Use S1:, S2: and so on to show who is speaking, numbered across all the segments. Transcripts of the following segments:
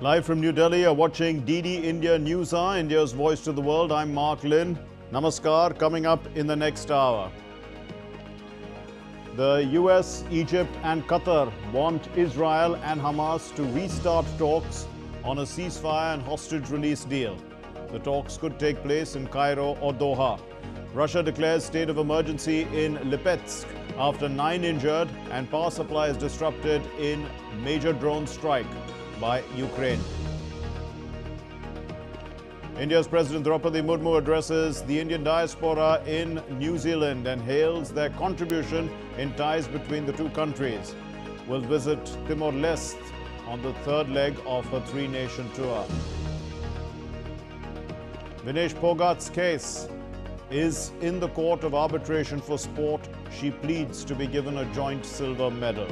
S1: Live from New Delhi, you're watching DD India News Hour, India's voice to the world. I'm Mark Lynn. Namaskar. Coming up in the next hour. The US, Egypt and Qatar want Israel and Hamas to restart talks on a ceasefire and hostage release deal. The talks could take place in Cairo or Doha. Russia declares state of emergency in Lipetsk after 9 injured and power supply is disrupted in major drone strike by Ukraine. India's President Draupadi Murmu addresses the Indian diaspora in New Zealand and hails their contribution in ties between the two countries. Will visit Timor-Leste on the third leg of her 3-nation tour. Vinesh Phogat's case is in the Court of Arbitration for Sport. She pleads to be given a joint silver medal.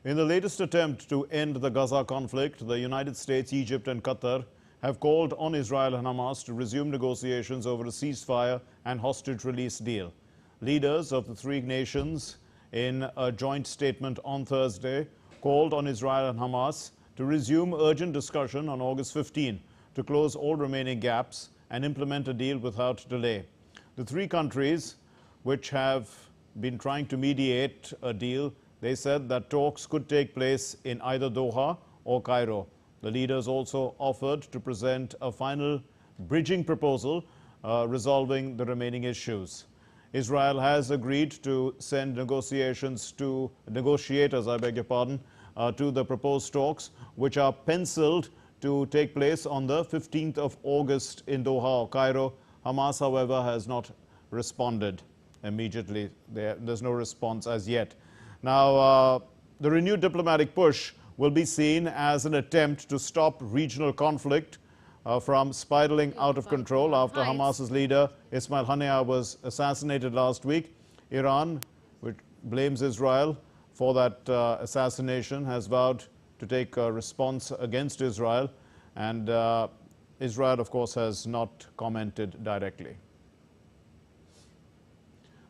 S1: In the latest attempt to end the Gaza conflict, the United States, Egypt and Qatar have called on Israel and Hamas to resume negotiations over a ceasefire and hostage release deal. Leaders of the three nations, in a joint statement on Thursday, called on Israel and Hamas to resume urgent discussion on August 15 to close all remaining gaps and implement a deal without delay. The three countries, which have been trying to mediate a deal, they said that talks could take place in either Doha or Cairo. The leaders also offered to present a final bridging proposal resolving the remaining issues. Israel has agreed to send negotiators, to the proposed talks, which are penciled to take place on the 15th of August in Doha or Cairo. Hamas, however, has not responded immediately. There's no response as yet. Now, the renewed diplomatic push will be seen as an attempt to stop regional conflict from spiraling out of control after Hamas's leader Ismail Haniyeh was assassinated last week. Iran, which blames Israel for that assassination, has vowed to take a response against Israel, and Israel, of course, has not commented directly.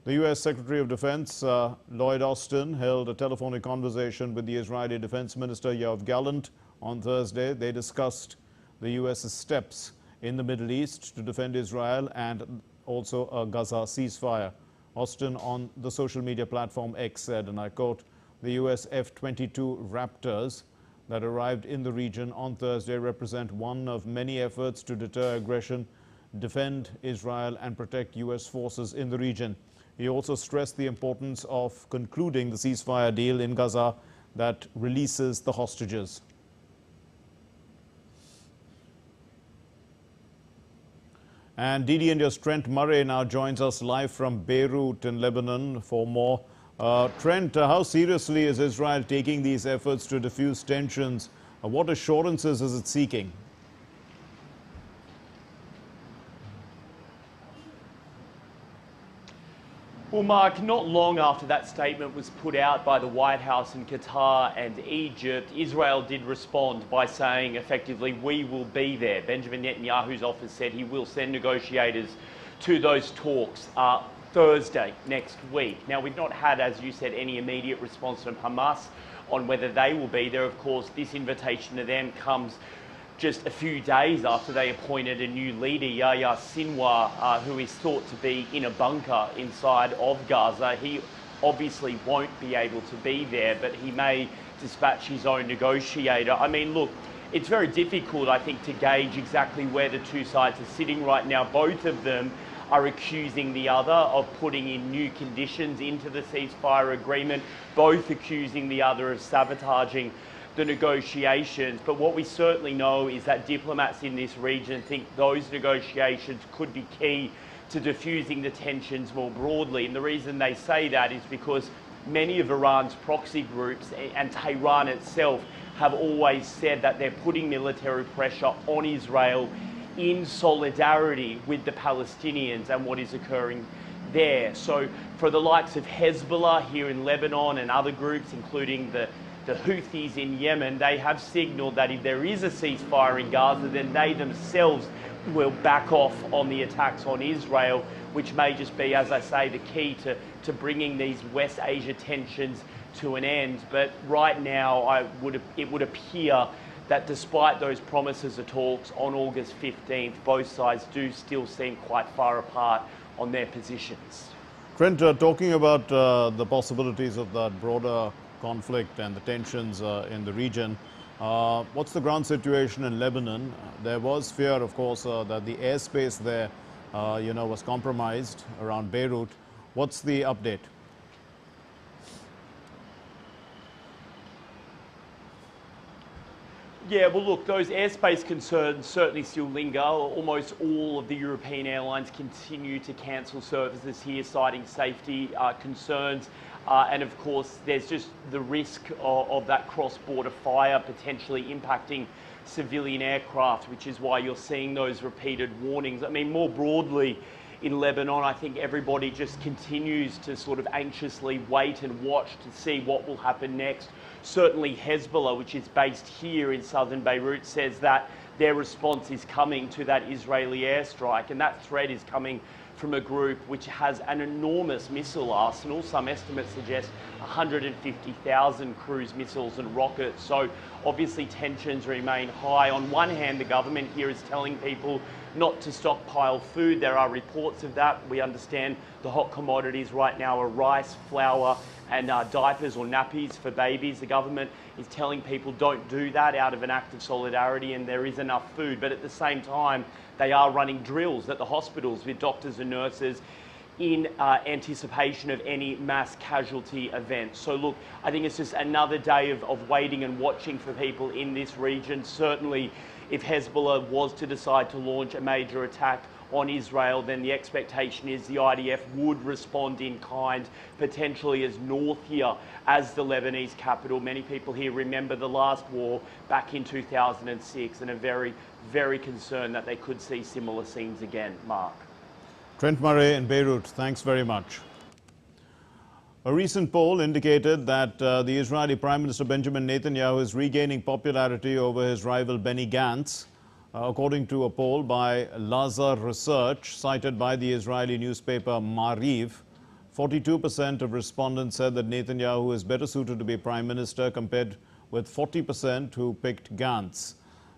S1: The U.S. Secretary of Defense Lloyd Austin held a telephonic conversation with the Israeli Defense Minister Yoav Gallant on Thursday. They discussed the U.S.'s steps in the Middle East to defend Israel and also a Gaza ceasefire. Austin on the social media platform X said, and I quote, "The U.S. F-22 Raptors that arrived in the region on Thursday represent one of many efforts to deter aggression, defend Israel and protect U.S. forces in the region." He also stressed the importance of concluding the ceasefire deal in Gaza that releases the hostages. And DD India's Trent Murray now joins us live from Beirut in Lebanon for more. Trent, how seriously is Israel taking these efforts to diffuse tensions? What assurances is it seeking?
S2: Well, Mark, not long after that statement was put out by the White House in Qatar and Egypt, Israel did respond by saying, effectively, we will be there. Benjamin Netanyahu's office said he will send negotiators to those talks Thursday next week. Now, we've not had, as you said, any immediate response from Hamas on whether they will be there. Of course, this invitation to them comes just a few days after they appointed a new leader, Yahya Sinwar, who is thought to be in a bunker inside of Gaza. He obviously won't be able to be there, but he may dispatch his own negotiator. I mean, look, it's very difficult, I think, to gauge exactly where the two sides are sitting right now. Both of them are accusing the other of putting in new conditions into the ceasefire agreement, both accusing the other of sabotaging the negotiations. But what we certainly know is that diplomats in this region think those negotiations could be key to diffusing the tensions more broadly. And the reason they say that is because many of Iran's proxy groups and Tehran itself have always said that they're putting military pressure on Israel in solidarity with the Palestinians and what is occurring there. So for the likes of Hezbollah here in Lebanon and other groups, including the Houthis in Yemen, they have signalled that if there is a ceasefire in Gaza, then they themselves will back off on the attacks on Israel, which may just be, as I say, the key to bringing these West Asia tensions to an end. But right now, it would appear that despite those promises of talks on August 15th, both sides do still seem quite far apart on their positions.
S1: Trent, talking about the possibilities of that broader conflict and the tensions in the region, what's the ground situation in Lebanon? There was fear, of course, that the airspace there, was compromised around Beirut. What's the update?
S2: Yeah, well, look, those airspace concerns certainly still linger. Almost all of the European airlines continue to cancel services here, citing safety concerns. And of course, there's just the risk of that cross-border fire potentially impacting civilian aircraft, which is why you're seeing those repeated warnings. I mean, more broadly, in Lebanon, I think everybody just continues to sort of anxiously wait and watch to see what will happen next. Certainly Hezbollah, which is based here in southern Beirut, says that their response is coming to that Israeli airstrike, and that threat is coming from a group which has an enormous missile arsenal. Some estimates suggest 150,000 cruise missiles and rockets. So obviously tensions remain high. On one hand, the government here is telling people not to stockpile food. There are reports of that. We understand the hot commodities right now are rice, flour, and diapers or nappies for babies. The government is telling people don't do that out of an act of solidarity, and there is enough food. But at the same time, they are running drills at the hospitals with doctors and nurses in anticipation of any mass casualty events. So look, I think it's just another day of waiting and watching for people in this region. Certainly, if Hezbollah was to decide to launch a major attack on Israel, then the expectation is the IDF would respond in kind, potentially as north here as the Lebanese capital. Many people here remember the last war back in 2006 and are very, very concerned that they could see similar scenes again. Mark.
S1: Trent Murray in Beirut, thanks very much. A recent poll indicated that the Israeli Prime Minister Benjamin Netanyahu is regaining popularity over his rival Benny Gantz. According to a poll by Lazar Research, cited by the Israeli newspaper Maariv, 42% of respondents said that Netanyahu is better suited to be Prime Minister compared with 40% who picked Gantz.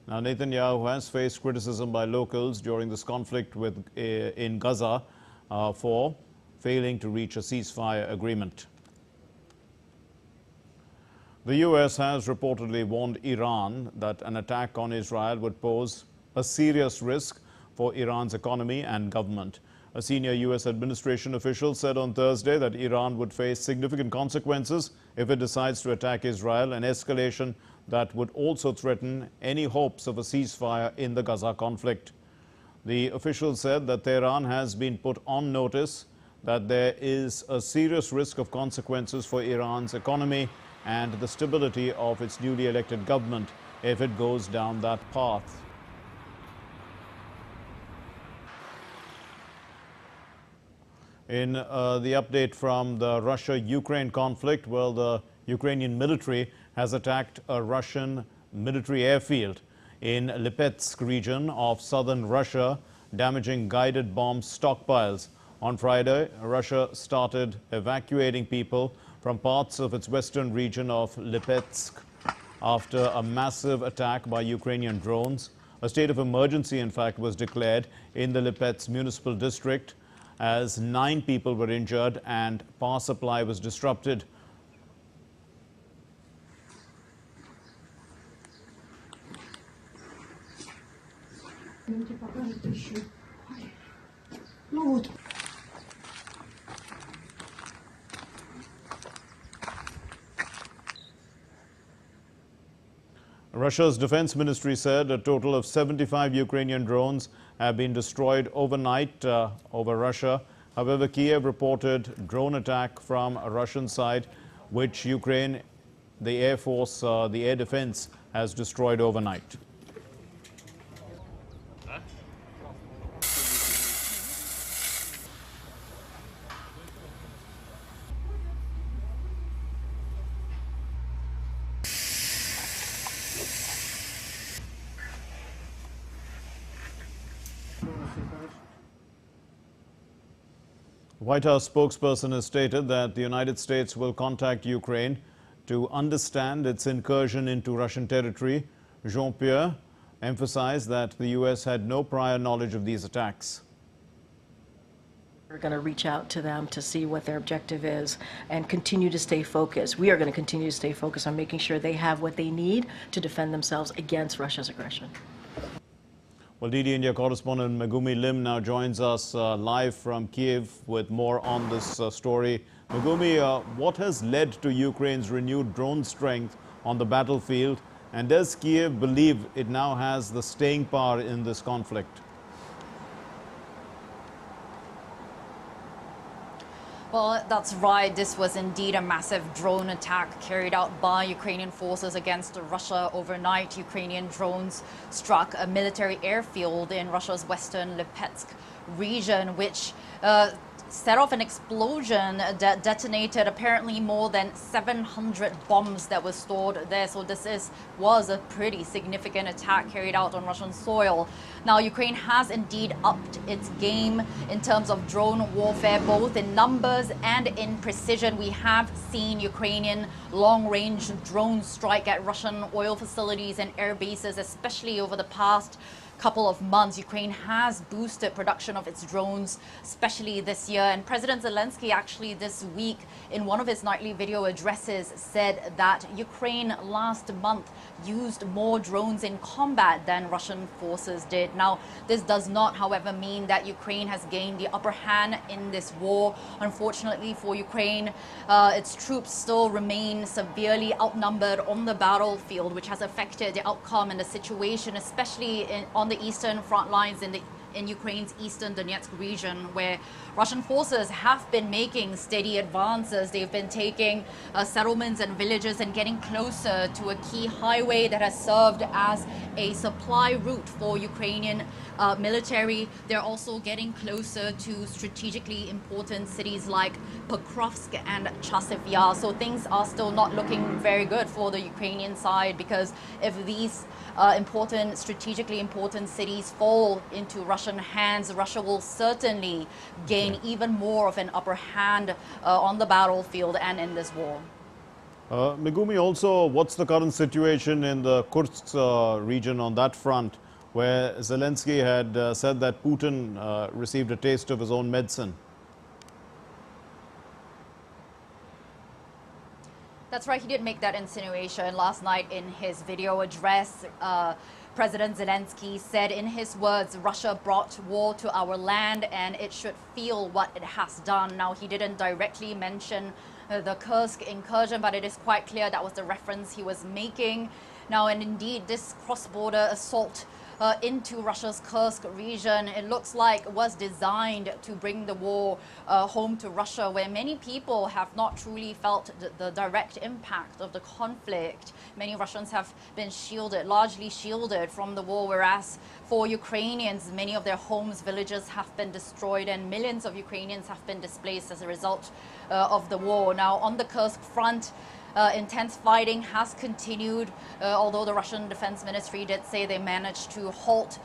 S1: Now, Netanyahu has faced criticism by locals during this conflict in Gaza for failing to reach a ceasefire agreement. The US has reportedly warned Iran that an attack on Israel would pose a serious risk for Iran's economy and government. A senior US administration official said on Thursday that Iran would face significant consequences if it decides to attack Israel, an escalation that would also threaten any hopes of a ceasefire in the Gaza conflict. The official said that Tehran has been put on notice that there is a serious risk of consequences for Iran's economy and the stability of its newly elected government if it goes down that path. In the update from the Russia-Ukraine conflict, well, the Ukrainian military has attacked a Russian military airfield in Lipetsk region of southern Russia, damaging guided bomb stockpiles. On Friday, Russia started evacuating people from parts of its western region of Lipetsk after a massive attack by Ukrainian drones. A state of emergency, in fact, was declared in the Lipetsk municipal district as 9 people were injured and power supply was disrupted. Russia's defense ministry said a total of 75 Ukrainian drones have been destroyed overnight over Russia. However, Kiev reported drone attack from a Russian side, which Ukraine, the Air Force, the air defense has destroyed overnight. White House spokesperson has stated that the United States will contact Ukraine to understand its incursion into Russian territory. Jean-Pierre emphasized that the U.S. had no prior knowledge of these attacks.
S3: We're going to reach out to them to see what their objective is and continue to stay focused. We are going to continue to stay focused on making sure they have what they need to defend themselves against Russia's aggression.
S1: Well, DD India correspondent Megumi Lim now joins us live from Kiev with more on this story. Megumi, what has led to Ukraine's renewed drone strength on the battlefield, and does Kiev believe it now has the staying power in this conflict?
S4: Well, that's right. This was indeed a massive drone attack carried out by Ukrainian forces against Russia overnight. Ukrainian drones struck a military airfield in Russia's western Lipetsk region, which set off an explosion that detonated apparently more than 700 bombs that were stored there. So this was a pretty significant attack carried out on Russian soil. Now, Ukraine has indeed upped its game in terms of drone warfare, both in numbers and in precision. We have seen Ukrainian long-range drones strike at Russian oil facilities and air bases, especially over the past couple of months. Ukraine has boosted production of its drones, especially this year. And President Zelensky actually this week in one of his nightly video addresses said that Ukraine last month used more drones in combat than Russian forces did. Now, this does not, however, mean that Ukraine has gained the upper hand in this war. Unfortunately for Ukraine, its troops still remain severely outnumbered on the battlefield, which has affected the outcome and the situation, especially on the eastern front lines in Ukraine's eastern Donetsk region, where Russian forces have been making steady advances. They've been taking settlements and villages and getting closer to a key highway that has served as a supply route for Ukrainian military. They're also getting closer to strategically important cities like Pokrovsk and Chasiv Yar. So things are still not looking very good for the Ukrainian side, because if these strategically important cities fall into Russian hands, Russia will certainly gain even more of an upper hand on the battlefield and in this war.
S1: Megumi, also, what's the current situation in the Kursk region on that front, where Zelensky had said that Putin received a taste of his own medicine?
S4: That's right, he did make that insinuation last night in his video address. President Zelensky said in his words, Russia brought war to our land and it should feel what it has done. Now, he didn't directly mention the Kursk incursion, but it is quite clear that was the reference he was making. Now, and indeed, this cross-border assault into Russia's Kursk region, it looks like was designed to bring the war home to Russia, where many people have not truly felt the direct impact of the conflict. Many Russians have been largely shielded from the war, whereas for Ukrainians, many of their homes, villages have been destroyed and millions of Ukrainians have been displaced as a result of the war. Now, on the Kursk front, intense fighting has continued, although the Russian Defense Ministry did say they managed to halt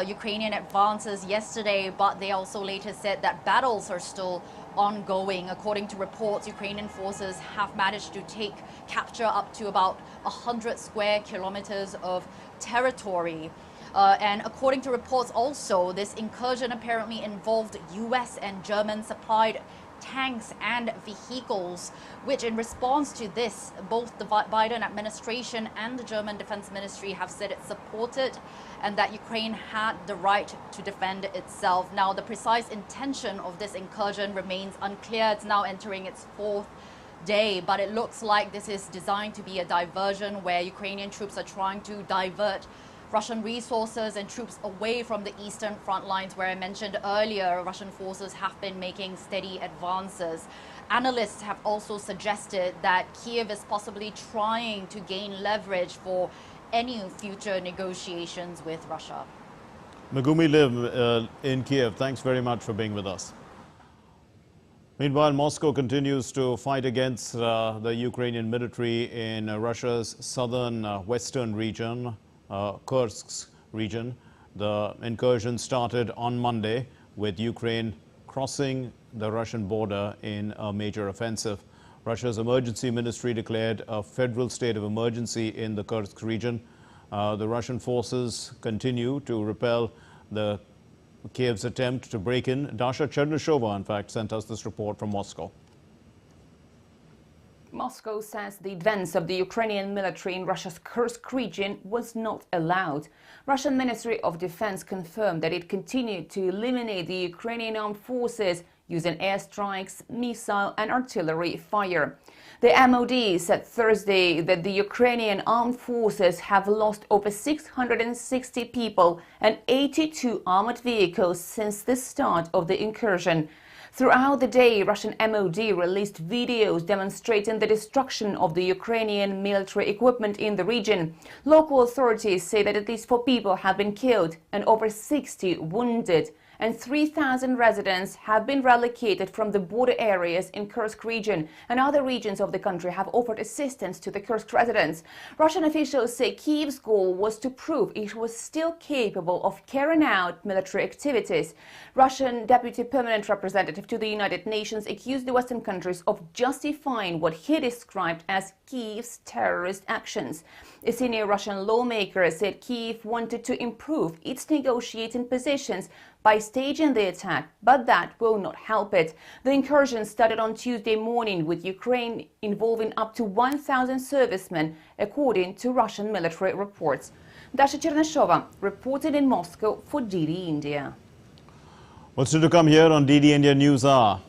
S4: Ukrainian advances yesterday, but they also later said that battles are still ongoing. According to reports, Ukrainian forces have managed to capture up to about 100 square kilometers of territory. And according to reports also, this incursion apparently involved US and German supplied tanks and vehicles, which in response to this, both the Biden administration and the German Defense Ministry have said it supported and that Ukraine had the right to defend itself. Now, the precise intention of this incursion remains unclear. It's now entering its fourth day, but it looks like this is designed to be a diversion where Ukrainian troops are trying to divert Russian resources and troops away from the eastern front lines, where I mentioned earlier, Russian forces have been making steady advances. Analysts have also suggested that Kiev is possibly trying to gain leverage for any future negotiations with Russia.
S1: Megumi Lim in Kiev, thanks very much for being with us. Meanwhile, Moscow continues to fight against the Ukrainian military in Russia's southern western region, Kursk region. The incursion started on Monday with Ukraine crossing the Russian border in a major offensive. Russia's emergency ministry declared a federal state of emergency in the Kursk region. The Russian forces continue to repel the Kiev's attempt to break in. Dasha Chernyshova, in fact, sent us this report from Moscow.
S5: Moscow says the advance of the Ukrainian military in Russia's Kursk region was not allowed. Russian Ministry of Defense confirmed that it continued to eliminate the Ukrainian armed forces using airstrikes, missile and artillery fire. The MOD said Thursday that the Ukrainian armed forces have lost over 660 people and 82 armored vehicles since the start of the incursion. Throughout the day, Russian MOD released videos demonstrating the destruction of the Ukrainian military equipment in the region. Local authorities say that at least 4 people have been killed and over 60 wounded, and 3,000 residents have been relocated from the border areas in Kursk region, and other regions of the country have offered assistance to the Kursk residents. Russian officials say Kyiv's goal was to prove it was still capable of carrying out military activities. Russian Deputy Permanent Representative to the United Nations accused the Western countries of justifying what he described as Kyiv's terrorist actions. A senior Russian lawmaker said Kyiv wanted to improve its negotiating positions by staging the attack, but that will not help it. The incursion started on Tuesday morning with Ukraine involving up to 1,000 servicemen, according to Russian military reports. Dasha Chernyshova reported in Moscow for DD India.
S1: What's to come here on DD India News Hour?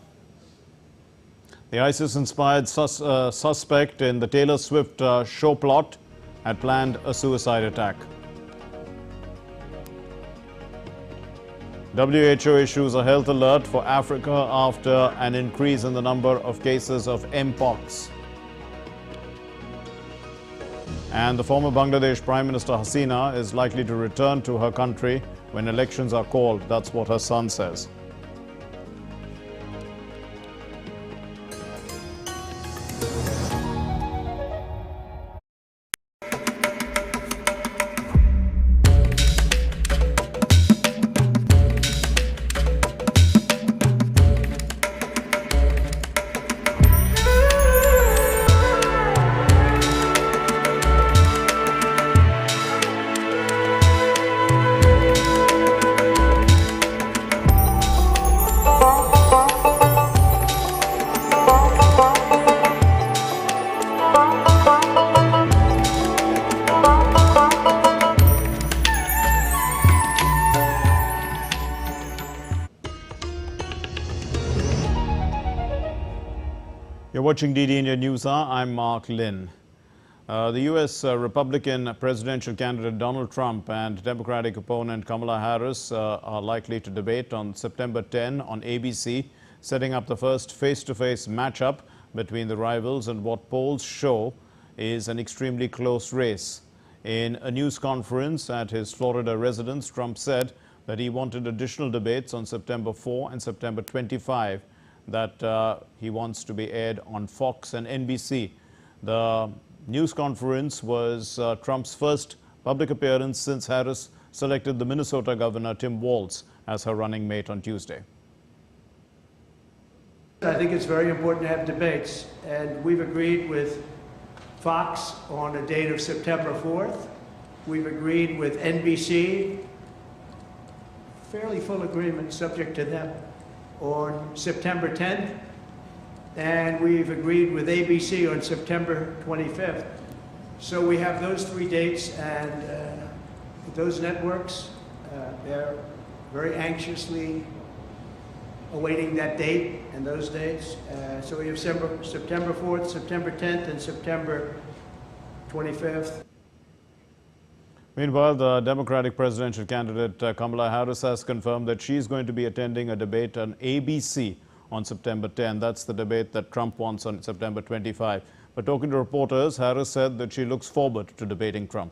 S1: The ISIS-inspired suspect in the Taylor Swift show plot had planned a suicide attack. WHO issues a health alert for Africa after an increase in the number of cases of Mpox. And the former Bangladesh Prime Minister Hasina is likely to return to her country when elections are called. That's what her son says. You're watching DD India News Hour. I'm Mark Lynn. The U.S. Republican presidential candidate Donald Trump and Democratic opponent Kamala Harris are likely to debate on September 10 on ABC, setting up the first face-to-face matchup between the rivals and what polls show is an extremely close race. In a news conference at his Florida residence, Trump said that he wanted additional debates on September 4 and September 25 that he wants to be aired on Fox and NBC. The news conference was Trump's first public appearance since Harris selected the Minnesota governor Tim Walz as her running mate on Tuesday.
S6: I think it's very important to have debates, and we've agreed with Fox on a date of September 4th. We've agreed with NBC, fairly full agreement subject to them, on September 10th, and we've agreed with ABC on September 25th. So we have those 3 dates, and those networks, they're very anxiously awaiting that date and those dates. So we have September 4th, September 10th, and September 25th.
S1: Meanwhile, the Democratic presidential candidate Kamala Harris has confirmed that she's going to be attending a debate on ABC on September 10. That's the debate that Trump wants on September 25. But talking to reporters, Harris said that she looks forward to debating Trump.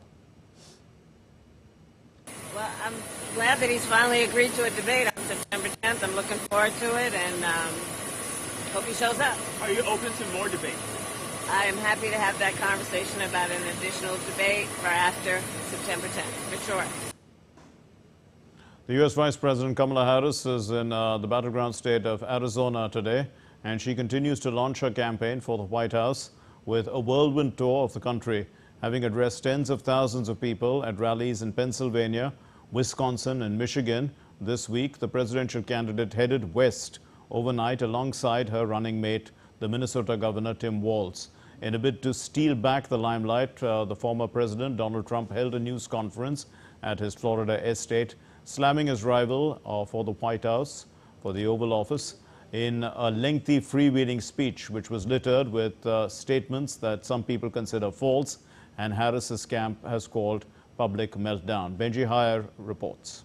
S7: Well, I'm glad that he's finally agreed to a debate on September 10th. I'm looking forward to it, and hope he shows up.
S2: Are you open to more debates?
S7: I am happy to have that conversation about an additional debate for after September 10th, for sure.
S1: The U.S. Vice President Kamala Harris is in the battleground state of Arizona today, and she continues to launch her campaign for the White House with a whirlwind tour of the country, having addressed tens of thousands of people at rallies in Pennsylvania, Wisconsin, and Michigan. This week, the presidential candidate headed west overnight alongside her running mate, the Minnesota Governor Tim Walz. In a bid to steal back the limelight, the former president, Donald Trump, held a news conference at his Florida estate, slamming his rival for the White House, for the Oval Office, in a lengthy freewheeling speech, which was littered with statements that some people consider false, and Harris's camp has called public meltdown. Benji Hire reports.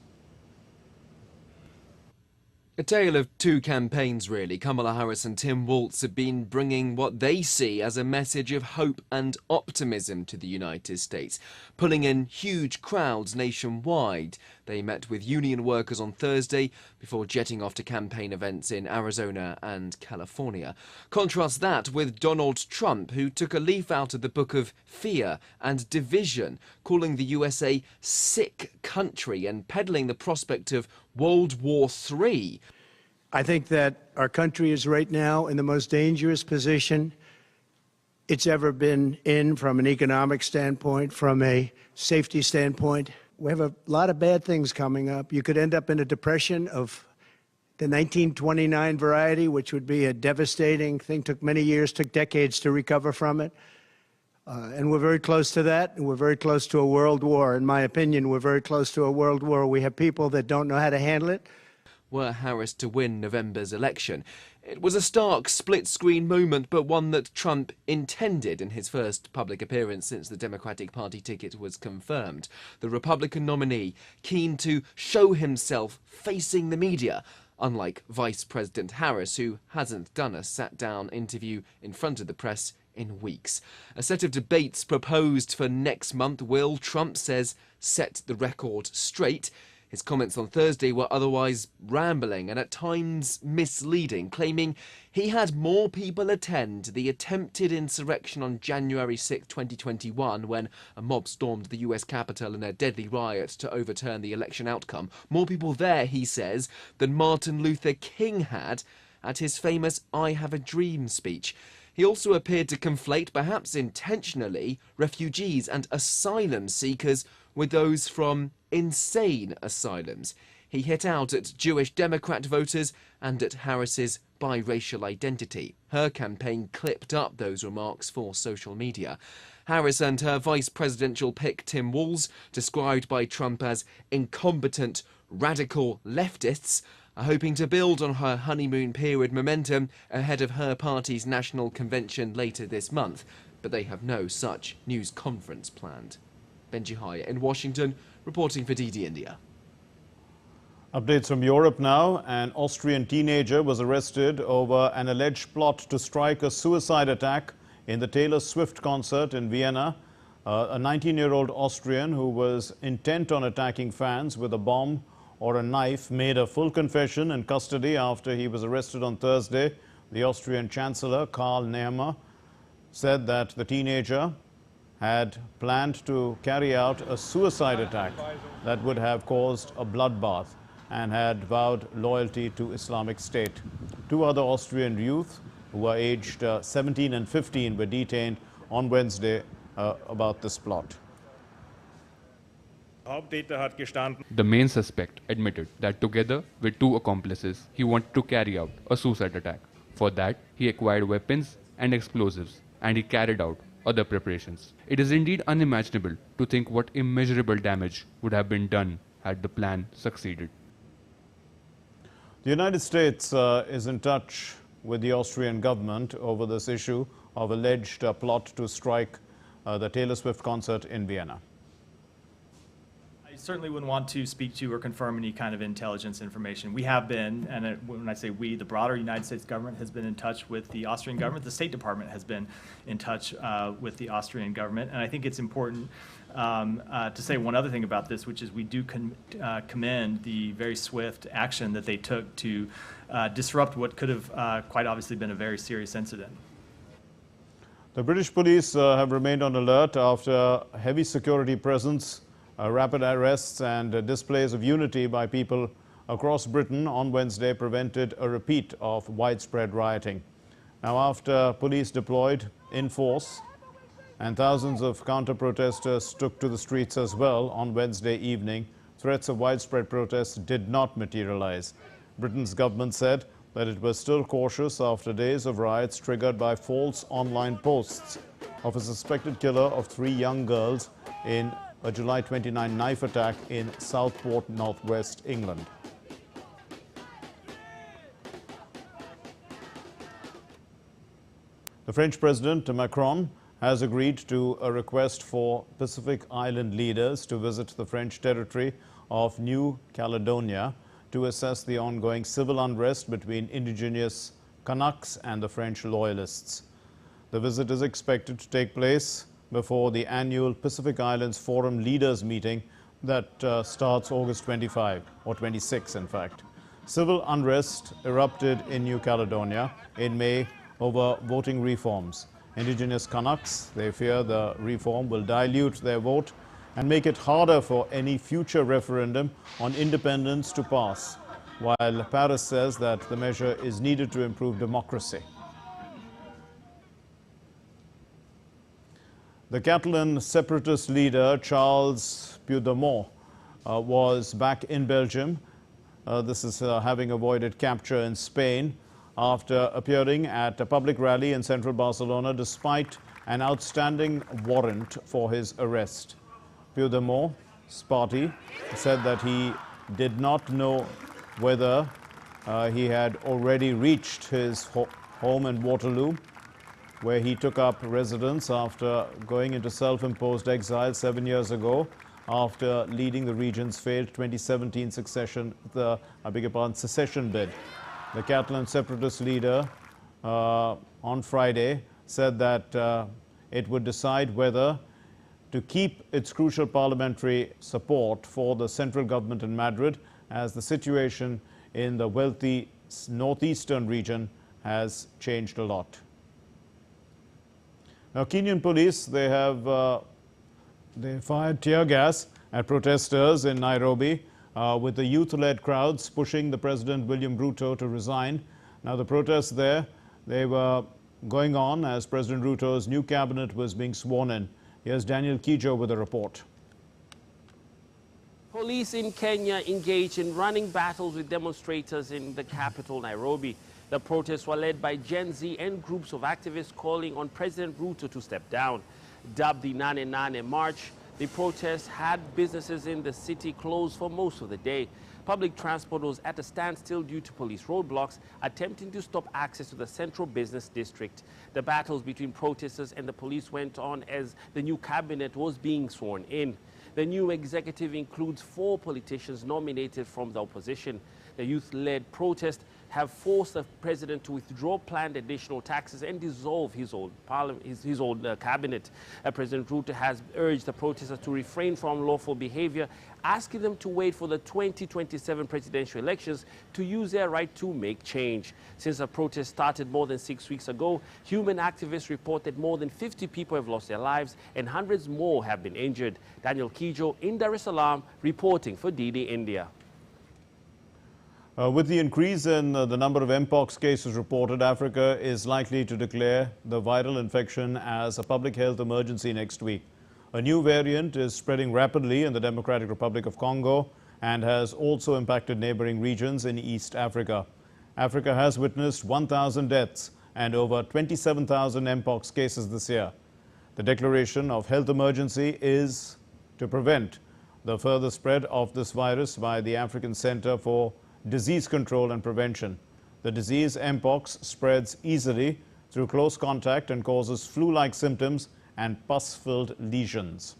S8: A tale of two campaigns, really. Kamala Harris and Tim Walz have been bringing what they see as a message of hope and optimism to the United States, pulling in huge crowds nationwide. They met with union workers on Thursday before jetting off to campaign events in Arizona and California. Contrast that with Donald Trump, who took a leaf out of the book of fear and division, calling the US a sick country and peddling the prospect of World War III.
S6: I think that our country is right now in the most dangerous position it's ever been in from an economic standpoint, from a safety standpoint. We have a lot of bad things coming up. You could end up in a depression of the 1929 variety, which would be a devastating thing. Took many years, took decades to recover from it. And we're very close to that, and we're very close to a world war. In my opinion, we're very close to a world war. We have people that don't know how to handle it.
S8: Were Harris to win November's election, it was a stark split-screen moment, but one that Trump intended in his first public appearance since the Democratic Party ticket was confirmed. The Republican nominee keen to show himself facing the media, unlike Vice President Harris, who hasn't done a sat-down interview in front of the press in weeks. A set of debates proposed for next month will, Trump says, set the record straight. His comments on Thursday were otherwise rambling and at times misleading, claiming he had more people attend the attempted insurrection on January 6, 2021, when a mob stormed the US Capitol in a deadly riot to overturn the election outcome. More people there, he says, than Martin Luther King had at his famous I Have a Dream speech. He also appeared to conflate, perhaps intentionally, refugees and asylum seekers with those from insane asylums. He hit out at Jewish Democrat voters and at Harris's biracial identity. Her campaign clipped up those remarks for social media. Harris and her vice presidential pick, Tim Walz, described by Trump as incompetent radical leftists, are hoping to build on her honeymoon period momentum ahead of her party's national convention later this month, but they have no such news conference planned. Benji Hire in Washington, reporting for DD India.
S1: Updates from Europe now. An Austrian teenager was arrested over an alleged plot to strike a suicide attack in the Taylor Swift concert in Vienna. A 19-year-old Austrian who was intent on attacking fans with a bomb or a knife made a full confession in custody after he was arrested on Thursday. The Austrian Chancellor, Karl Nehammer, said that the teenager had planned to carry out a suicide attack that would have caused a bloodbath and had vowed loyalty to Islamic State. Two other Austrian youth who were aged 17 and 15 were detained on Wednesday about this plot.
S9: The main suspect admitted that together with two accomplices, he wanted to carry out a suicide attack. For that, he acquired weapons and explosives, and he carried out other preparations. It is indeed unimaginable to think what immeasurable damage would have been done had the plan succeeded.
S1: The United States is in touch with the Austrian government over this issue of alleged plot to strike the Taylor Swift concert in Vienna.
S10: I certainly wouldn't want to speak to or confirm any kind of intelligence information. We have been, and when I say we, the broader United States government has been in touch with the Austrian government. The State Department has been in touch with the Austrian government. And I think it's important to say one other thing about this, which is we do commend the very swift action that they took to disrupt what could have quite obviously been a very serious incident.
S1: The British police have remained on alert after heavy security presence Rapid arrests and displays of unity by people across Britain on Wednesday prevented a repeat of widespread rioting. Now, after police deployed in force and thousands of counter-protesters took to the streets as well on Wednesday evening, threats of widespread protests did not materialize. Britain's government said that it was still cautious after days of riots triggered by false online posts of a suspected killer of 3 young girls in a July 29 knife attack in Southport, northwest England. The French President Macron has agreed to a request for Pacific Island leaders to visit the French territory of New Caledonia to assess the ongoing civil unrest between indigenous Canucks and the French loyalists. The visit is expected to take place before the annual Pacific Islands Forum Leaders meeting that starts August 25, or 26 in fact. Civil unrest erupted in New Caledonia in May over voting reforms. Indigenous Canucks, they fear the reform will dilute their vote and make it harder for any future referendum on independence to pass, while Paris says that the measure is needed to improve democracy. The Catalan separatist leader Charles Puigdemont was back in Belgium. This is having avoided capture in Spain after appearing at a public rally in central Barcelona despite an outstanding warrant for his arrest. Puigdemont's party said that he did not know whether he had already reached his home in Waterloo, where he took up residence after going into self-imposed exile 7 years ago after leading the region's failed 2017 secession bid. The Catalan separatist leader on Friday said that it would decide whether to keep its crucial parliamentary support for the central government in Madrid, as the situation in the wealthy northeastern region has changed a lot. Now, Kenyan police, they fired tear gas at protesters in Nairobi, with the youth-led crowds pushing the President William Ruto to resign. Now, the protests there, they were going on as President Ruto's new cabinet was being sworn in. Here's Daniel Kijo with a report.
S11: Police in Kenya engaged in running battles with demonstrators in the capital, Nairobi. The protests were led by Gen Z and groups of activists calling on President Ruto to step down. Dubbed the Nane Nane March, the protests had businesses in the city closed for most of the day. Public transport was at a standstill due to police roadblocks attempting to stop access to the central business district. The battles between protesters and the police went on as the new cabinet was being sworn in. The new executive includes 4 politicians nominated from the opposition. The youth-led protest have forced the president to withdraw planned additional taxes and dissolve his old cabinet. President Ruto has urged the protesters to refrain from lawful behavior, asking them to wait for the 2027 presidential elections to use their right to make change. Since the protest started more than 6 weeks ago, human activists report that more than 50 people have lost their lives and hundreds more have been injured. Daniel Kijo in Dar es Salaam reporting for DD India.
S1: With the increase in the number of Mpox cases reported, Africa is likely to declare the viral infection as a public health emergency next week. A new variant is spreading rapidly in the Democratic Republic of Congo and has also impacted neighboring regions in East Africa. Africa has witnessed 1,000 deaths and over 27,000 Mpox cases this year. The declaration of health emergency is to prevent the further spread of this virus by the African Center for Disease Control and Prevention. The disease Mpox spreads easily through close contact and causes flu-like symptoms and pus-filled lesions.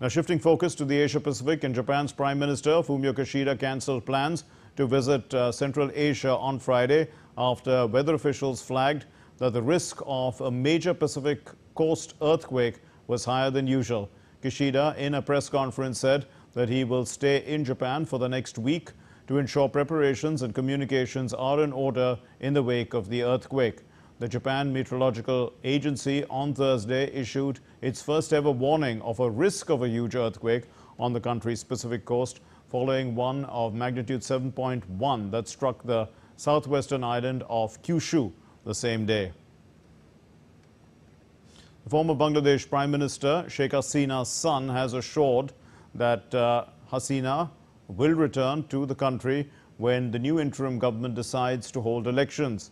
S1: Now, shifting focus to the Asia-Pacific, and Japan's Prime Minister Fumio Kishida cancelled plans to visit Central Asia on Friday after weather officials flagged that the risk of a major Pacific coast earthquake was higher than usual. Kishida, in a press conference, said that he will stay in Japan for the next week to ensure preparations and communications are in order in the wake of the earthquake. The Japan Meteorological Agency on Thursday issued its first ever warning of a risk of a huge earthquake on the country's Pacific coast, following one of magnitude 7.1 that struck the southwestern island of Kyushu the same day. The former Bangladesh Prime Minister Sheikh Hasina's son has assured that Hasina will return to the country when the new interim government decides to hold elections.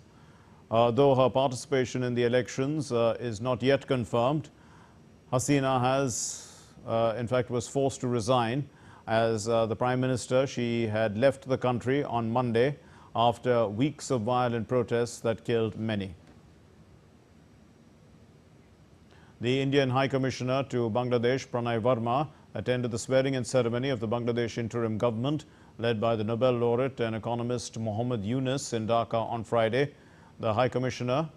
S1: Though her participation in the elections is not yet confirmed, Hasina in fact, was forced to resign as the Prime Minister. She had left the country on Monday after weeks of violent protests that killed many. The Indian High Commissioner to Bangladesh, Pranay Verma, attended the swearing-in ceremony of the Bangladesh interim government led by the Nobel laureate and economist Muhammad Yunus in Dhaka on Friday. The High Commissioner,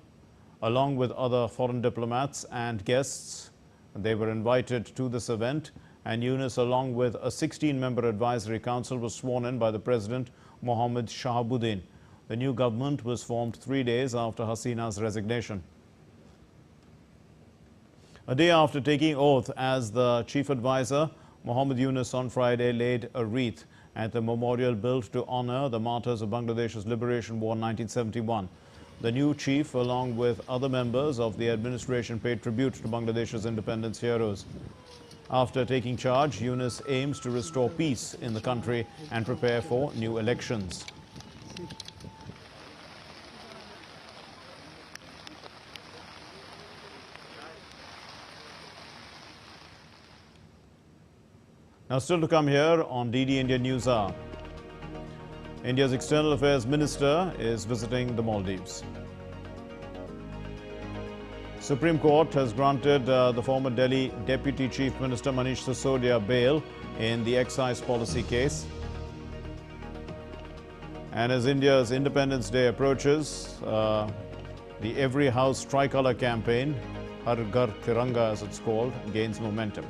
S1: along with other foreign diplomats and guests, they were invited to this event, and Yunus, along with a 16-member advisory council, was sworn in by the President Mohammad Shahabuddin. The new government was formed 3 days after Hasina's resignation. A day after taking oath as the chief advisor, Mohammad Yunus on Friday laid a wreath at the memorial built to honor the martyrs of Bangladesh's liberation war in 1971. The new chief, along with other members of the administration, paid tribute to Bangladesh's independence heroes. After taking charge, Yunus aims to restore peace in the country and prepare for new elections. Now, still to come here on DD India News Hour. India's External Affairs Minister is visiting the Maldives. Supreme Court has granted the former Delhi Deputy Chief Minister Manish Sisodia bail in the excise policy case. And as India's Independence Day approaches, the Every House Tricolour campaign, Har Ghar Tiranga as it's called, gains momentum.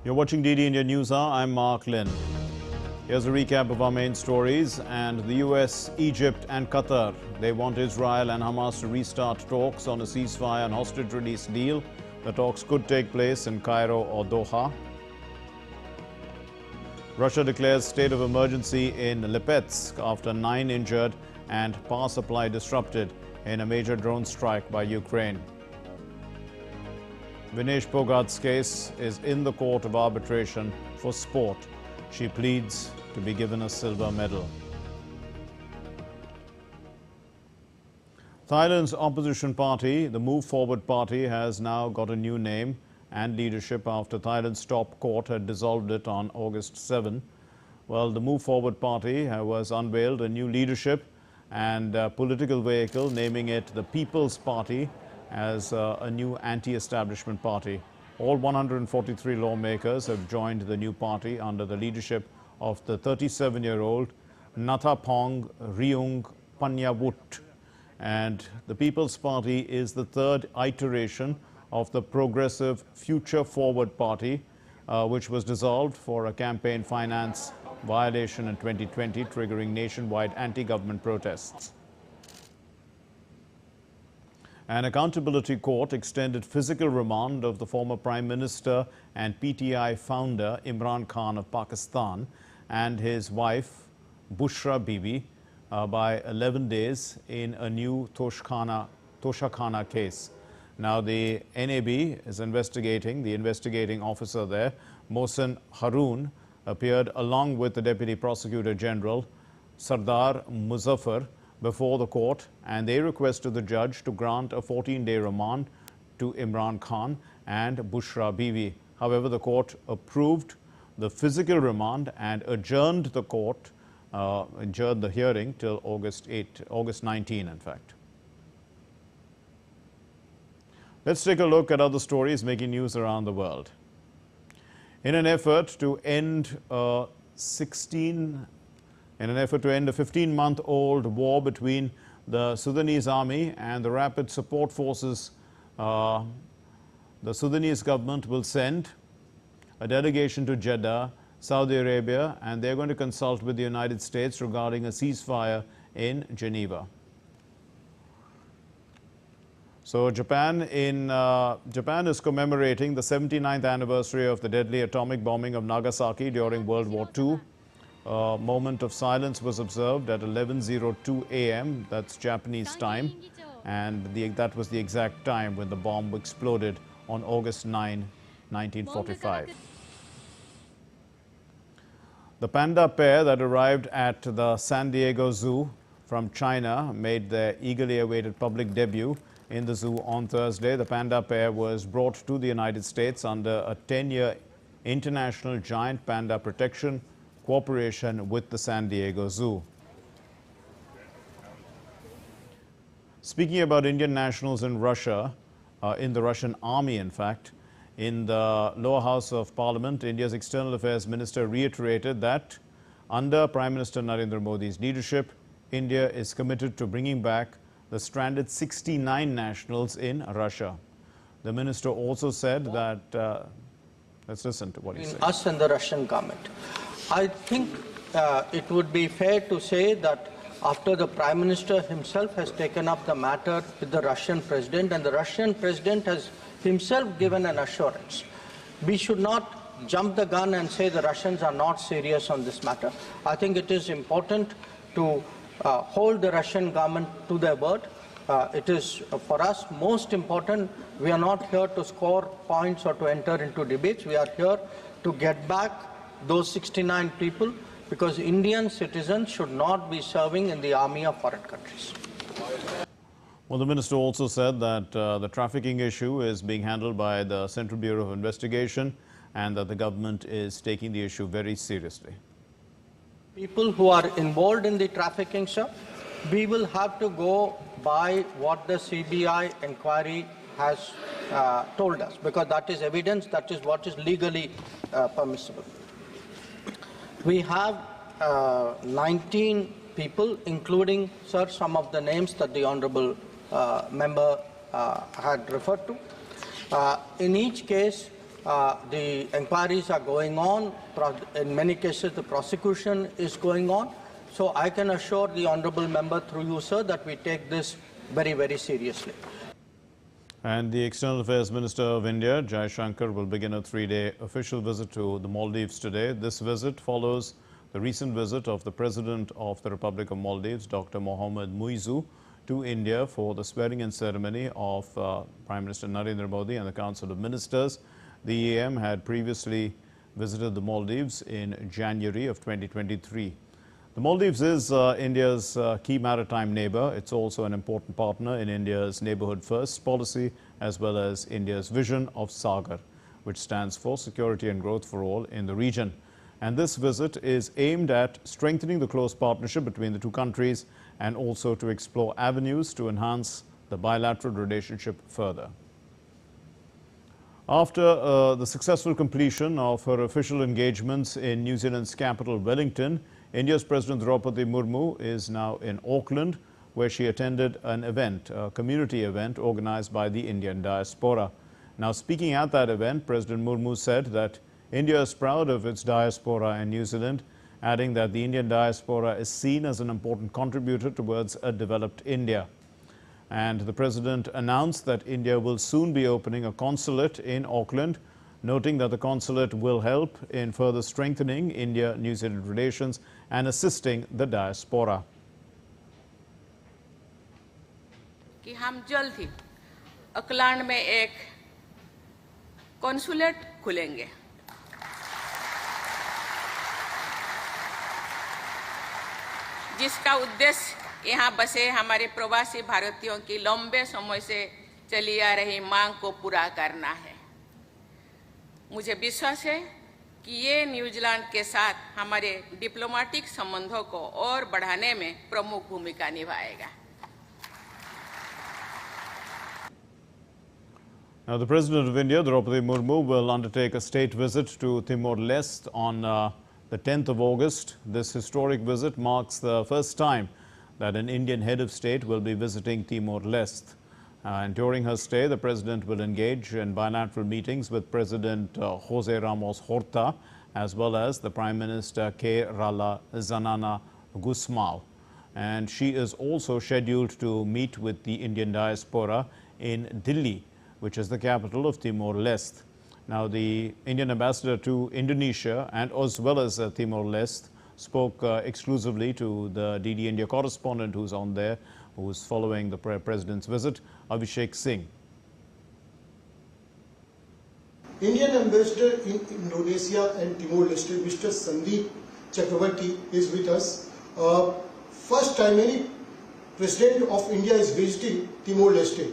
S1: You're watching DD India News Hour. I'm Mark Lynn. Here's a recap of our main stories. And the US, Egypt and Qatar, they want Israel and Hamas to restart talks on a ceasefire and hostage release deal. The talks could take place in Cairo or Doha. Russia declares state of emergency in Lipetsk after 9 injured and power supply disrupted in a major drone strike by Ukraine. Vinesh Phogat's case is in the Court of Arbitration for Sport. She pleads to be given a silver medal. Thailand's opposition party, the Move Forward Party, has now got a new name and leadership after Thailand's top court had dissolved it on August 7. Well, the Move Forward Party was unveiled a new leadership and political vehicle, naming it the People's Party, as a new anti-establishment party. All 143 lawmakers have joined the new party under the leadership of the 37-year-old Nathapong Riung Panyawut. And the People's Party is the third iteration of the Progressive Future Forward Party, which was dissolved for a campaign finance violation in 2020, triggering nationwide anti-government protests. An accountability court extended physical remand of the former Prime Minister and PTI founder Imran Khan of Pakistan and his wife Bushra Bibi by 11 days in a new Toshakhana case. Now, the NAB is investigating. The investigating officer there, Mohsen Haroon, appeared along with the Deputy Prosecutor General, Sardar Muzaffar, before the court, and they requested the judge to grant a 14-day remand to Imran Khan and Bushra Bibi. However, the court approved the physical remand and adjourned the hearing till August 19, in fact. Let's take a look at other stories making news around the world. In an effort to end a 15-month-old war between the Sudanese army and the rapid support forces, the Sudanese government will send a delegation to Jeddah, Saudi Arabia, and they're going to consult with the United States regarding a ceasefire in Geneva. So Japan is commemorating the 79th anniversary of the deadly atomic bombing of Nagasaki during World War II. A moment of silence was observed at 11:02 a.m. That's Japanese time, and that was the exact time when the bomb exploded on August 9, 1945. The panda pair that arrived at the San Diego Zoo from China made their eagerly awaited public debut in the zoo on Thursday. The panda pair was brought to the United States under a 10-year international giant panda protection cooperation with the San Diego Zoo. Speaking about Indian nationals in Russia, in the Russian army, in fact, in the lower house of parliament, India's external affairs minister reiterated that under Prime Minister Narendra Modi's leadership, India is committed to bringing back the stranded 69 nationals in Russia. The minister also said that, let's listen to what he said.
S12: Us and the Russian government. I think it would be fair to say that after the Prime Minister himself has taken up the matter with the Russian President, and the Russian President has himself given an assurance, we should not jump the gun and say the Russians are not serious on this matter. I think it is important to hold the Russian government to their word. It is, for us, most important. We are not here to score points or to enter into debates. We are here to get back those 69 people, because Indian citizens should not be serving in the army of foreign countries.
S1: Well, the minister also said that the trafficking issue is being handled by the Central Bureau of Investigation and that the government is taking the issue very seriously.
S12: People who are involved in the trafficking, sir, we will have to go by what the CBI inquiry has told us, because that is evidence, that is what is legally permissible. We have 19 people, including, sir, some of the names that the Honourable member had referred to. In each case, the inquiries are going on. In many cases, the prosecution is going on. So I can assure the Honourable member through you, sir, that we take this very, very seriously.
S1: And the External Affairs Minister of India, Jai Shankar, will begin a 3-day official visit to the Maldives today. This visit follows the recent visit of the President of the Republic of Maldives, Dr. Mohamed Muizzu, to India for the swearing-in ceremony of Prime Minister Narendra Modi and the Council of Ministers. The EAM had previously visited the Maldives in January of 2023. The Maldives is India's key maritime neighbor. It's also an important partner in India's Neighborhood First policy, as well as India's vision of Sagar, which stands for security and growth for all in the region. And this visit is aimed at strengthening the close partnership between the two countries and also to explore avenues to enhance the bilateral relationship further. After the successful completion of her official engagements in New Zealand's capital, Wellington, India's President Draupadi Murmu is now in Auckland, where she attended an event, a community event organized by the Indian diaspora. Now, speaking at that event, President Murmu said that India is proud of its diaspora in New Zealand, adding that the Indian diaspora is seen as an important contributor towards a developed India. And the President announced that India will soon be opening a consulate in Auckland, noting that the consulate will help in further strengthening India-New Zealand relations and assisting the diaspora.
S13: कि हम जल्द ही Auckland में एक consulate खुलेंगे। जिसका उद्देश्य यहाँ बसे हमारे प्रवासी भारतीयों की लंबे समय से चली आ रही मांग को पूरा करना है। मुझे विश्वास है कि ये न्यूजीलैंड के साथ हमारे डिप्लोमेटिक संबंधों को और बढ़ाने में प्रमुख भूमिका निभाएगा।
S1: Now, the President of India, Draupadi Murmu, will undertake a state visit to Timor-Leste on the 10th of August. This historic visit marks the first time that an Indian head of state will be visiting Timor-Leste. And during her stay, the President will engage in bilateral meetings with President Jose Ramos Horta, as well as the Prime Minister K. Rala Zanana Gusmao. And she is also scheduled to meet with the Indian diaspora in Delhi, which is the capital of Timor-Leste. Now, the Indian ambassador to Indonesia and as well as Timor-Leste spoke exclusively to the DD India correspondent who's on there, who's following the President's visit, Abhishek Singh.
S14: Indian ambassador in Indonesia and Timor-Leste, Mr. Sandeep Chakravarti, is with us. First time any President of India is visiting Timor-Leste.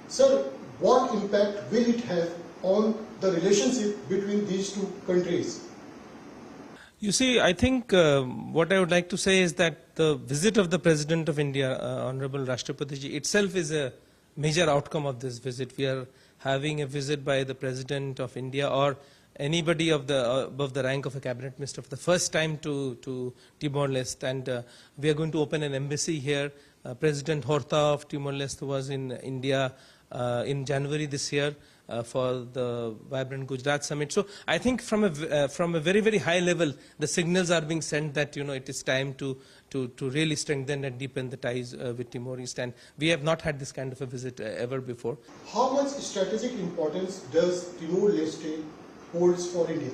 S14: Sir, what impact will it have on the relationship between these two countries?
S15: You see, I think what I would like to say is that the visit of the President of India, Honorable Rashtrapati Ji, itself is a major outcome of this visit. We are having a visit by the President of India or anybody of the above the rank of a cabinet minister for the first time to Timor-Leste, and we are going to open an embassy here. President Horta of Timor-Leste was in India in January this year for the Vibrant Gujarat Summit. So I think from a very, very high level, the signals are being sent that it is time to really strengthen and deepen the ties with Timor-Leste, and we have not had this kind of a visit ever before.
S14: How much strategic importance does Timor-Leste holds for India?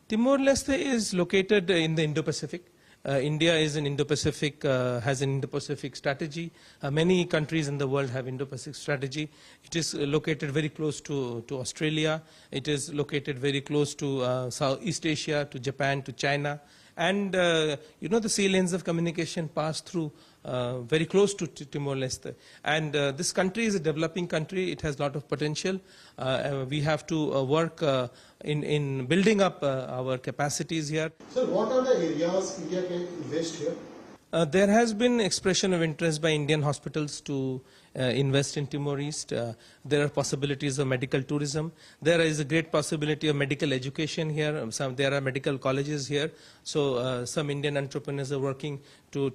S15: Timor-Leste is located in the Indo-Pacific. India is an Indo-Pacific, has an Indo-Pacific strategy. Many countries in the world have Indo-Pacific strategy. It is located very close to Australia. It is located very close to Southeast Asia, to Japan, to China. And, the sea lanes of communication pass through very close to Timor-Leste. And this country is a developing country. It has a lot of potential. We have to work in building up our capacities here.
S14: Sir, what are the areas India can invest here?
S15: There has been expression of interest by Indian hospitals to invest in Timor-Leste. There are possibilities of medical tourism. There is a great possibility of medical education here. There are medical colleges here. So some Indian entrepreneurs are working to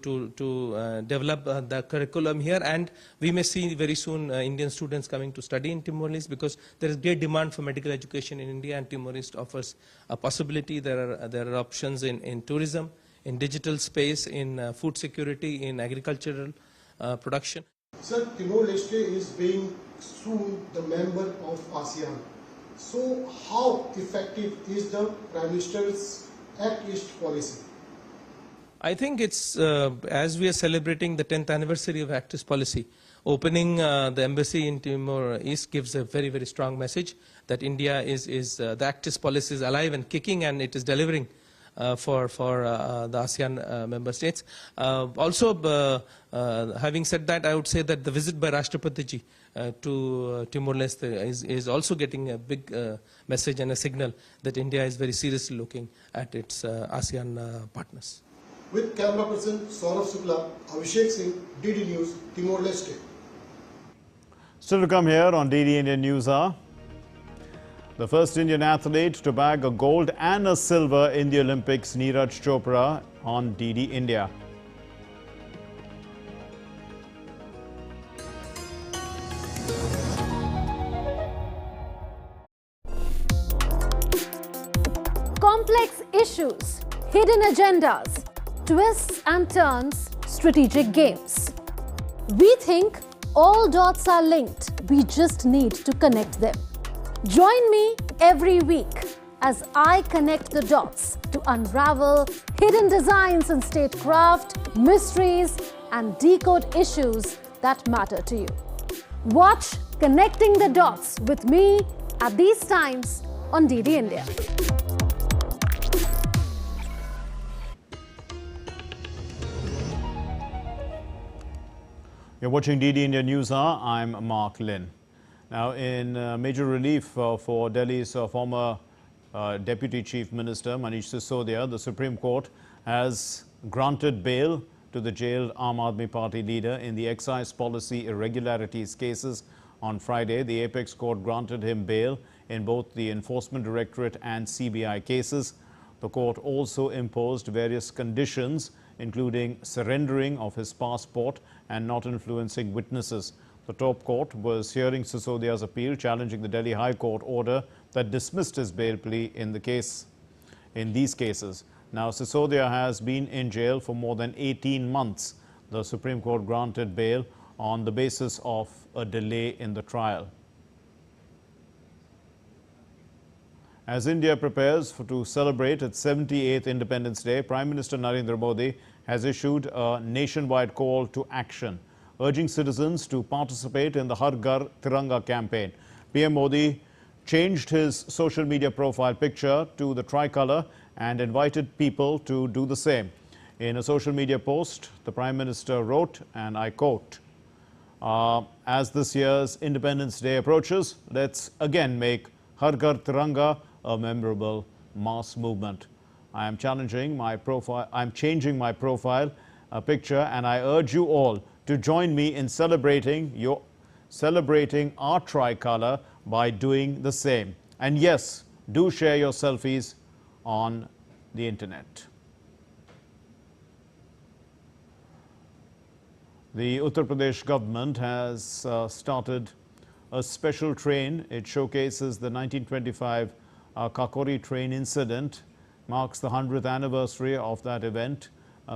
S15: develop the curriculum here, and we may see very soon Indian students coming to study in Timor-Leste because there is great demand for medical education in India, and Timor-Leste offers a possibility. There are options in tourism, in digital space, in food security, in agricultural production.
S14: Sir, Timor-Leste is being soon the member of ASEAN. So how effective is the Prime Minister's Act East policy?
S15: I think it's, as we are celebrating the 10th anniversary of Act East policy, opening the embassy in Timor-Leste gives a very, very strong message that India the Act East policy is alive and kicking, and it is delivering for the ASEAN member states. Also, having said that, I would say that the visit by Rashtrapati Ji to Timor-Leste is also getting a big message and a signal that India is very seriously looking at its ASEAN partners.
S14: With camera person Saurabh Shukla, Abhishek Singh, DD News, Timor-Leste.
S1: Still to come here on DD Indian News are the first Indian athlete to bag a gold and a silver in the Olympics, Neeraj Chopra, on DD India.
S16: Complex issues, hidden agendas, twists and turns, strategic games. We think all dots are linked. We just need to connect them. Join me every week as I connect the dots to unravel hidden designs in statecraft, mysteries, and decode issues that matter to you. Watch connecting the dots with me at these times on DD India.
S1: You're watching DD India News Hour. I'm Mark Lin. Now, in major relief for Delhi's former Deputy Chief Minister Manish Sisodia, the Supreme Court has granted bail to the jailed Aam Aadmi Party leader in the excise policy irregularities cases. On Friday, the Apex Court granted him bail in both the Enforcement Directorate and CBI cases. The court also imposed various conditions, including surrendering of his passport and not influencing witnesses. The top court was hearing Sisodia's appeal challenging the Delhi High Court order that dismissed his bail plea in these cases. Now, Sisodia has been in jail for more than 18 months. The Supreme Court granted bail on the basis of a delay in the trial. As India prepares to celebrate its 78th Independence Day, Prime Minister Narendra Modi has issued a nationwide call to action, urging citizens to participate in the Har Ghar Tiranga campaign. PM Modi changed his social media profile picture to the tricolour and invited people to do the same. In a social media post, the Prime Minister wrote, and I quote, as this year's Independence Day approaches, let's again make Har Ghar Tiranga a memorable mass movement. I am changing my profile picture, and I urge you all to join me in celebrating our tricolour by doing the same. And yes, do share your selfies on the internet. The Uttar Pradesh government has started a special train. It showcases the 1925 Kakori train incident, marks the 100th anniversary of that event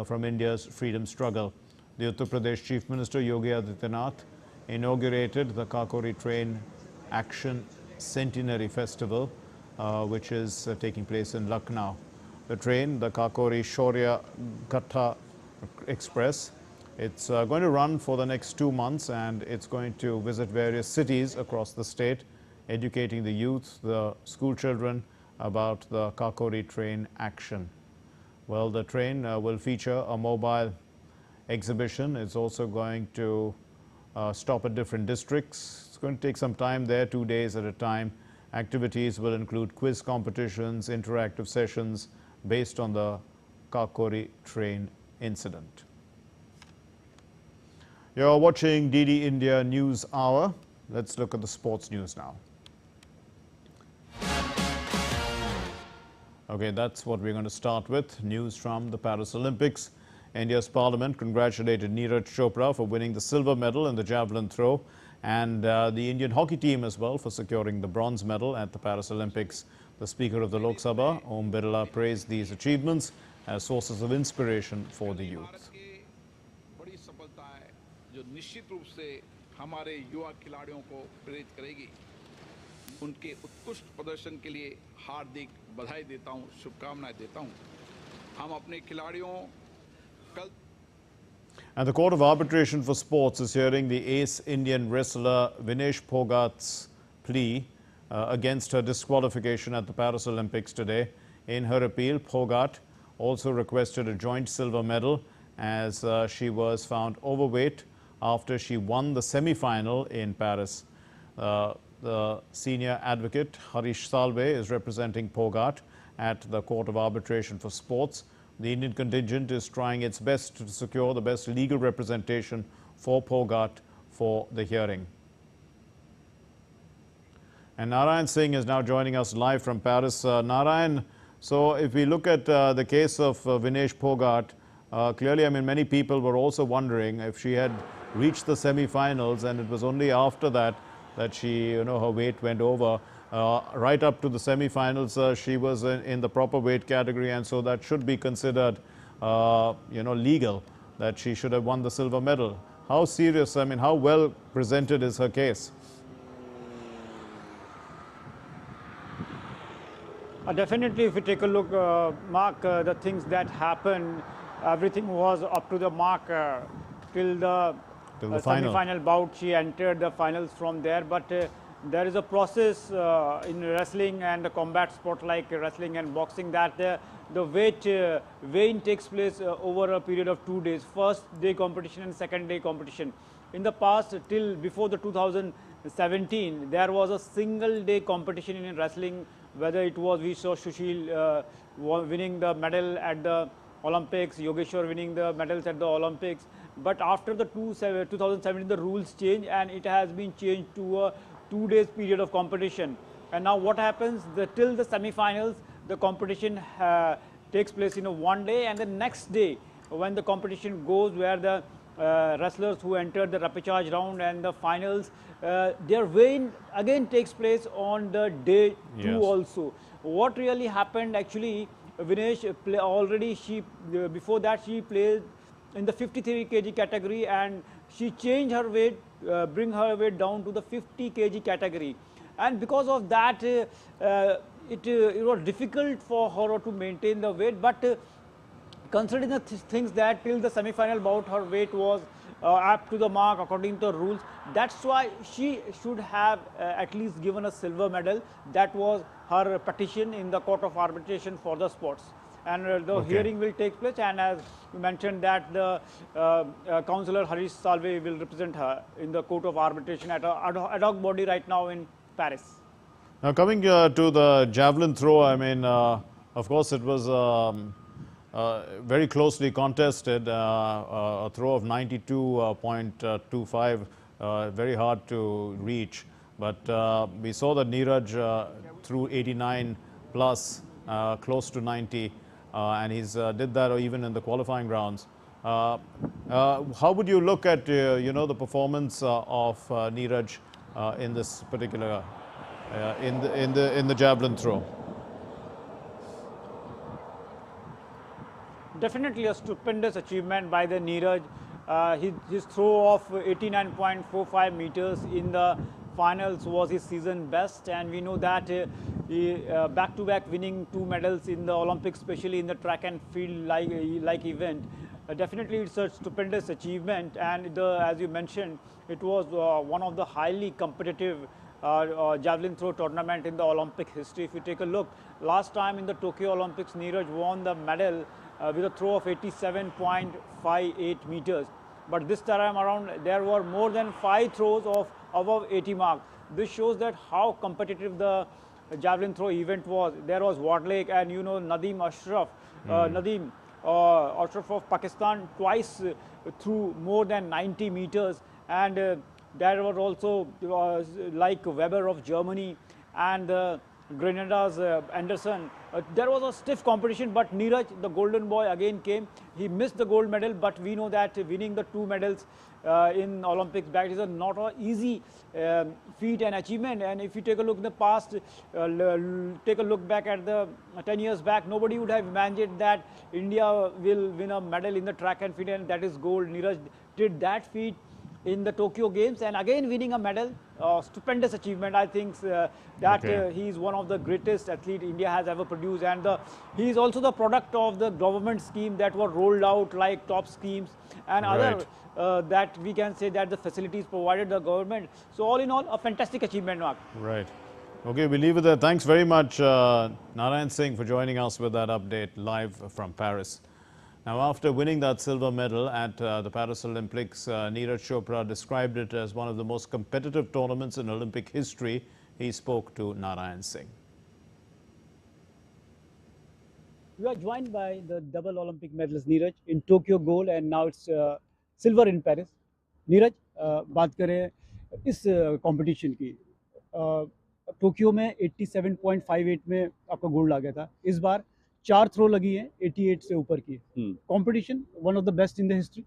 S1: from India's freedom struggle. The Uttar Pradesh Chief Minister Yogi Adityanath inaugurated the Kakori train Action Centenary Festival, which is taking place in Lucknow. The train, the Kakori Shaurya Gatha Express, it's going to run for the next 2 months, and it's going to visit various cities across the state, educating the youth, the school children about the Kakori train action. Well, the train will feature a mobile exhibition. It's also going to stop at different districts. It's going to take some time there, 2 days at a time. Activities will include quiz competitions, interactive sessions based on the Kakori train incident. You're watching DD India News Hour. Let's look at the sports news now. Okay, that's what we're going to start with. News from the Paris Olympics. India's parliament congratulated Neeraj Chopra for winning the silver medal in the javelin throw, and the Indian hockey team as well for securing the bronze medal at the Paris Olympics. The Speaker of the Lok Sabha, Om Birla, praised these achievements as sources of inspiration for the youth.
S17: उनके उत्कृष्ट प्रदर्शन के लिए हार्दिक बधाई देता हूं, शुभकामनाएं देता हूं। हम अपने खिलाड़ियों कल.
S1: And the Court of Arbitration for Sports is hearing the ace Indian wrestler Vinesh Phogat's plea against her disqualification at the Paris Olympics today. In her appeal, Phogat also requested a joint silver medal as she was found overweight after she won the semi-final in Paris. The senior advocate Harish Salve is representing Phogat at the Court of Arbitration for Sports. The Indian contingent is trying its best to secure the best legal representation for Phogat for the hearing. And Narayan Singh is now joining us live from Paris. Narayan, so if we look at the case of Vinesh Phogat, clearly, I mean, many people were also wondering if she had reached the semi-finals, and it was only after that she, her weight went over. Right up to the semi-finals, she was in the proper weight category, and so that should be considered, legal, that she should have won the silver medal. How serious, I mean, how well presented is her case?
S18: Definitely, if you take a look, Mark, the things that happened, everything was up to the mark till the
S1: till the final.
S18: Semi-final bout. She entered the finals from there, but there is a process in wrestling and the combat sport like wrestling and boxing that the weighing takes place over a period of 2 days. First day competition and second day competition. In the past, till before the 2017, there was a single day competition in wrestling. Whether it was, we saw Sushil winning the medal at the Olympics, Yogeshwar winning the medals at the Olympics. But after the 2017, the rules changed and it has been changed to a 2 days period of competition. And now what happens, till the semi-finals, the competition takes place in a 1 day, and the next day when the competition goes, where the wrestlers who entered the repechage round and the finals, their weighing again takes place on the day 2
S1: Yes.
S18: also. What really happened actually, Vinesh, before that she played in the 53 kg category and she changed her weight, bring her weight down to the 50 kg category. And because of that, it was difficult for her to maintain the weight, but considering the things that till the semi-final bout her weight was up to the mark according to the rules, that's why she should have at least given a silver medal. That was her petition in the Court of Arbitration for the sports. And the hearing will take place, and as you mentioned that the councillor Harish Salve will represent her in the Court of Arbitration at a ad hoc body right now in Paris.
S1: Now coming to the javelin throw, I mean, of course it was very closely contested, a throw of 92.25, very hard to reach. But we saw that Neeraj threw 89 plus, close to 90, and he's did that even in the qualifying rounds. How would you look at the performance of Neeraj in this particular in the javelin throw?
S18: Definitely a stupendous achievement by the Neeraj. His throw of 89.45 meters in the finals was his season best, and we know that he back-to-back winning 2 medals in the Olympics, especially in the track and field like event. Definitely it's a stupendous achievement, and as you mentioned, it was one of the highly competitive javelin throw tournament in the Olympic history. If you take a look, last time in the Tokyo Olympics, Neeraj won the medal with a throw of 87.58 meters. But this time around, there were more than 5 throws of above 80 mark. This shows that how competitive the javelin throw event was. There was Wadlake and Nadeem Ashraf. Nadeem Ashraf of Pakistan twice threw more than 90 meters, and there were also like Weber of Germany and Grenada's Anderson. There was a stiff competition, but Neeraj, the golden boy, again came. He missed the gold medal, but we know that winning the 2 medals in Olympics back is not an easy feat and achievement. And if you take a look in the past, take a look back at the 10 years back, nobody would have imagined that India will win a medal in the track and field, and that is gold. Neeraj did that feat in the Tokyo Games, and again winning a medal. Stupendous achievement. I think that he is one of the greatest athlete India has ever produced, and he is also the product of the government scheme that were rolled out, like top schemes and other that we can say that the facilities provided the government. So all in all, a fantastic achievement, Mark.
S1: Right. Okay, we leave it there. Thanks very much, Narayan Singh, for joining us with that update live from Paris. Now, after winning that silver medal at the Paris Olympics, Neeraj Chopra described it as one of the most competitive tournaments in Olympic history. He spoke to Narayan Singh.
S18: We are joined by the double Olympic medalist Neeraj in Tokyo gold, and now it's silver in Paris. Neeraj, बात करें इस competition की, Tokyo में 87.58 में आपका gold आ गया था. इस बार 4 थ्रो लगी हैं 88 से ऊपर की. Competition one of the best in the history.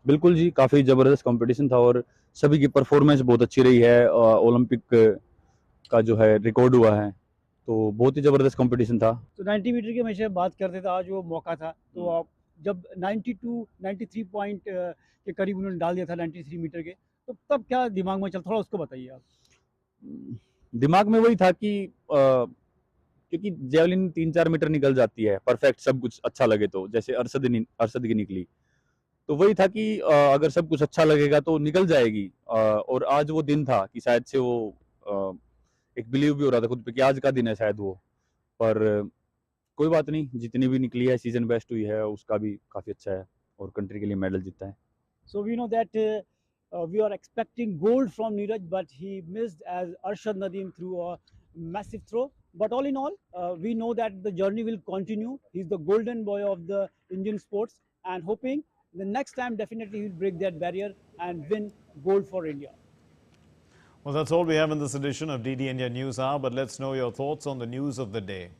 S19: बिल्कुल जी, काफ़ी ज़बरदस्त कंपटीशन था और सभी की परफॉर्मेंस बहुत अच्छी रही है. ओलंपिक का जो है रिकॉर्ड हुआ है, तो बहुत ही ज़बरदस्त कंपटीशन था.
S18: तो 90 मीटर की हमेशा बात करते थे, आज वो मौका था. तो आप जब 93 पॉइंट के करीब उन्होंने डाल दिया था 93 मीटर के, तो तब क्या दिमाग में चल, थोड़ा उसको बताइए आप.
S19: दिमाग में वही था कि क्योंकि जेवलिन 3-4 मीटर निकल जाती है, परफेक्ट सब कुछ अच्छा लगे तो, जैसे अरशद की निकली, तो वही था कि अगर सब कुछ अच्छा लगेगा तो निकल जाएगी, और आज वो दिन था कि शायद से वो एक बिलीव भी हो रहा था खुद पे कि आज का दिन है शायद वो, पर कोई बात नहीं, जितनी भी निकली है सीजन बेस्ट हुई है, उसका भी काफ़ी अच्छा है और कंट्री के लिए मेडल जीता है।
S18: So we know that we are expecting gold from Neeraj, but he missed as Arshad Nadeem threw a massive throw. But all in all, we know that the journey will continue. He's the golden boy of the Indian sports, and hoping the next time definitely he'll break that barrier and win gold for India.
S1: Well, that's all we have in this edition of DD India News Hour, but let's know your thoughts on the news of the day.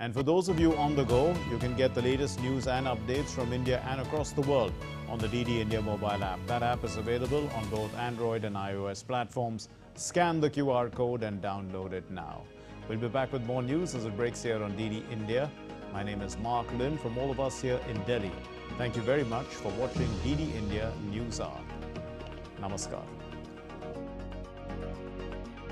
S1: And for those of you on the go, you can get the latest news and updates from India and across the world on the DD India mobile app. That app is available on both Android and iOS platforms. Scan the QR code and download it now. We'll be back with more news as it breaks here on DD India. My name is Mark Lin from all of us here in Delhi. Thank you very much for watching DD India News Hour. Namaskar.